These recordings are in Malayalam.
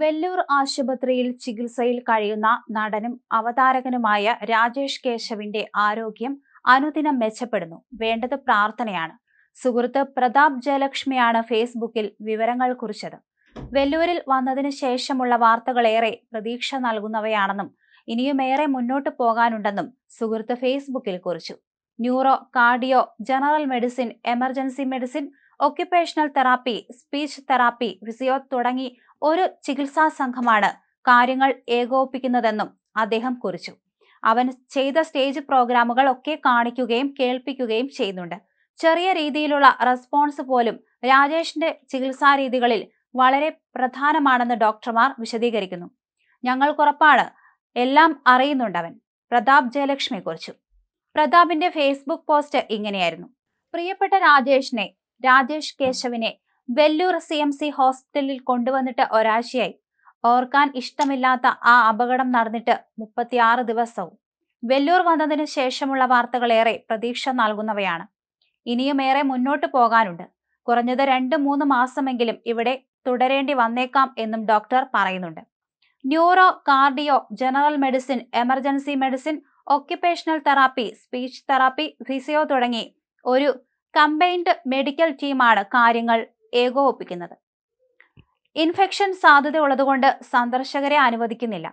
വെല്ലൂർ ആശുപത്രിയിൽ ചികിത്സയിൽ കഴിയുന്ന നടനും അവതാരകനുമായ രാജേഷ് കേശവിന്റെ ആരോഗ്യം അനുദിനം മെച്ചപ്പെടുന്നു. വേണ്ടത് പ്രാർത്ഥനയാണ്. സുഹൃത്ത് പ്രതാപ് ജയലക്ഷ്മിയാണ് ഫേസ്ബുക്കിൽ വിവരങ്ങൾ കുറിച്ചത്. വെല്ലൂരിൽ വന്നതിന് ശേഷമുള്ള വാർത്തകളേറെ പ്രതീക്ഷ നൽകുന്നവയാണെന്നും ഇനിയുമേറെ മുന്നോട്ടു പോകാനുണ്ടെന്നും സുഹൃത്ത് ഫേസ്ബുക്കിൽ കുറിച്ചു. Neuro, cardio, general medicine, emergency medicine, occupational therapy, speech therapy, physio തുടങ്ങി ഒരു ചികിത്സാ സംഘമാണ് കാര്യങ്ങൾ ഏകോപിപ്പിക്കുന്നതെന്നും അദ്ദേഹം കുറിച്ചു. അവൻ ചെയ്ത സ്റ്റേജ് പ്രോഗ്രാമുകൾ ഒക്കെ കാണിക്കുകയും കേൾപ്പിക്കുകയും ചെയ്യുന്നുണ്ട്. ചെറിയ രീതിയിലുള്ള റെസ്പോൺസ് പോലും രാജേഷിന്റെ ചികിത്സാ രീതികളിൽ വളരെ പ്രധാനമാണെന്ന് ഡോക്ടർമാർ വിശദീകരിക്കുന്നു. ഞങ്ങൾക്കുറപ്പാണ്, എല്ലാം അറിയുന്നുണ്ടവൻ, പ്രതാപ് ജയലക്ഷ്മി കുറിച്ചു. പ്രതാപിന്റെ ഫേസ്ബുക്ക് പോസ്റ്റ് ഇങ്ങനെയായിരുന്നു: പ്രിയപ്പെട്ട രാജേഷ് കേശവിനെ വെല്ലൂർ CMC ഹോസ്പിറ്റലിൽ കൊണ്ടുവന്നിട്ട് ഒരാഴ്ചയായി. ഓർക്കാൻ ഇഷ്ടമില്ലാത്ത ആ അപകടം നടന്നിട്ട് 36 ദിവസവും. വെല്ലൂർ വന്നതിന് ശേഷമുള്ള വാർത്തകളേറെ പ്രതീക്ഷ നൽകുന്നവയാണ്. ഇനിയുമേറെ മുന്നോട്ടു പോകാനുണ്ട്. കുറഞ്ഞത് 2-3 മാസമെങ്കിലും ഇവിടെ തുടരേണ്ടി വന്നേക്കാം എന്നും ഡോക്ടർ പറയുന്നുണ്ട്. Neuro, cardio, general medicine, emergency medicine, occupational therapy, speech therapy, physio തുടങ്ങി ഒരു കമ്പൈൻഡ് മെഡിക്കൽ ടീമാണ് കാര്യങ്ങൾ ഏകോപിപ്പിക്കുന്നത്. ഇൻഫെക്ഷൻ സാധ്യത ഉള്ളതുകൊണ്ട് സന്ദർശകരെ അനുവദിക്കുന്നില്ല.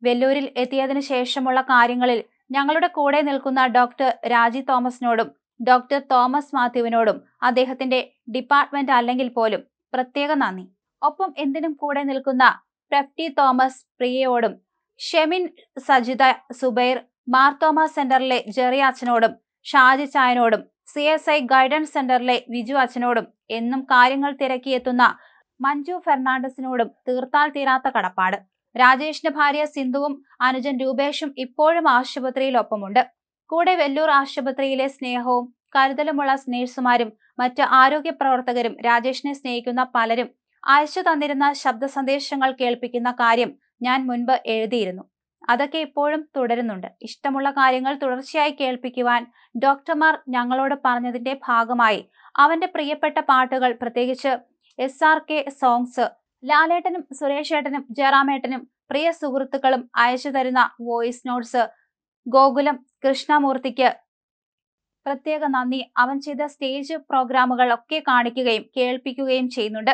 വെല്ലൂരിൽ എത്തിയതിനു ശേഷമുള്ള കാര്യങ്ങളിൽ ഞങ്ങളുടെ കൂടെ നിൽക്കുന്ന ഡോക്ടർ രാജി തോമസിനോടും ഡോക്ടർ തോമസ് മാത്യുവിനോടും അദ്ദേഹത്തിന്റെ ഡിപ്പാർട്ട്മെന്റ് അല്ലെങ്കിൽ പോലും പ്രത്യേക നന്ദി. ഒപ്പം എന്തിനും കൂടെ നിൽക്കുന്ന പ്രഫ്റ്റി തോമസ്, പ്രിയയോടും, ഷെമിൻ, സജിത, സുബൈർ, മാർത്തോമ സെന്ററിലെ ജെറി അച്ഛനോടും, ഷാജി ചായനോടും, CSI ഗൈഡൻസ് സെന്ററിലെ വിജു അച്ഛനോടും, എന്നും കാര്യങ്ങൾ തിരക്കിയെത്തുന്ന മഞ്ജു ഫെർണാണ്ടസിനോടും തീർത്താൽ തീരാത്ത കടപ്പാട്. രാജേഷിന്റെ ഭാര്യ സിന്ധുവും അനുജൻ രൂപേഷും ഇപ്പോഴും ആശുപത്രിയിൽ ഒപ്പമുണ്ട്. കൂടെ വെല്ലൂർ ആശുപത്രിയിലെ സ്നേഹവും കരുതലുമുള്ള നേഴ്സുമാരും മറ്റ് ആരോഗ്യ പ്രവർത്തകരും രാജേഷിനെ സ്നേഹിക്കുന്ന പലരും അയച്ചു തന്നിരുന്ന ശബ്ദ സന്ദേശങ്ങൾ കേൾപ്പിക്കുന്ന കാര്യം ഞാൻ മുൻപ് എഴുതിയിരുന്നു. അതൊക്കെ ഇപ്പോഴും തുടരുന്നുണ്ട്. ഇഷ്ടമുള്ള കാര്യങ്ങൾ തുടർച്ചയായി കേൾപ്പിക്കുവാൻ ഡോക്ടർമാർ ഞങ്ങളോട് പറഞ്ഞതിന്റെ ഭാഗമായി അവന്റെ പ്രിയപ്പെട്ട പാട്ടുകൾ, പ്രത്യേകിച്ച് SRK സോങ്സ്, ലാലേട്ടനും സുരേഷേട്ടനും ജയറാമേട്ടനും പ്രിയ സുഹൃത്തുക്കളും അയച്ചു തരുന്ന വോയിസ് നോട്ട്സ്, ഗോകുലം കൃഷ്ണമൂർത്തിക്ക് പ്രത്യേക നന്ദി. അവൻ ചെയ്ത സ്റ്റേജ് പ്രോഗ്രാമുകൾ ഒക്കെ കാണിക്കുകയും കേൾപ്പിക്കുകയും ചെയ്യുന്നുണ്ട്.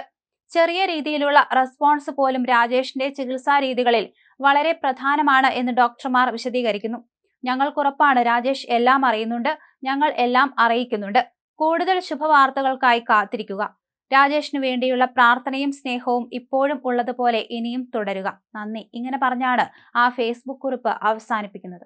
ചെറിയ രീതിയിലുള്ള റെസ്പോൺസ് പോലും രാജേഷിന്റെ ചികിത്സാ രീതികളിൽ വളരെ പ്രധാനമാണ് എന്ന് ഡോക്ടർമാർ വിശദീകരിക്കുന്നു. ഞങ്ങൾക്കുറപ്പാണ്, രാജേഷ് എല്ലാം അറിയുന്നുണ്ട്, ഞങ്ങൾ എല്ലാം അറിയിക്കുന്നുണ്ട്. കൂടുതൽ ശുഭവാർത്തകൾക്കായി കാത്തിരിക്കുക. രാജേഷിനു വേണ്ടിയുള്ള പ്രാർത്ഥനയും സ്നേഹവും ഇപ്പോഴും ഉള്ളതുപോലെ ഇനിയും തുടരുക. നന്ദി. ഇങ്ങനെ പറഞ്ഞാണ് ആ ഫേസ്ബുക്ക് കുറിപ്പ് അവസാനിപ്പിക്കുന്നത്.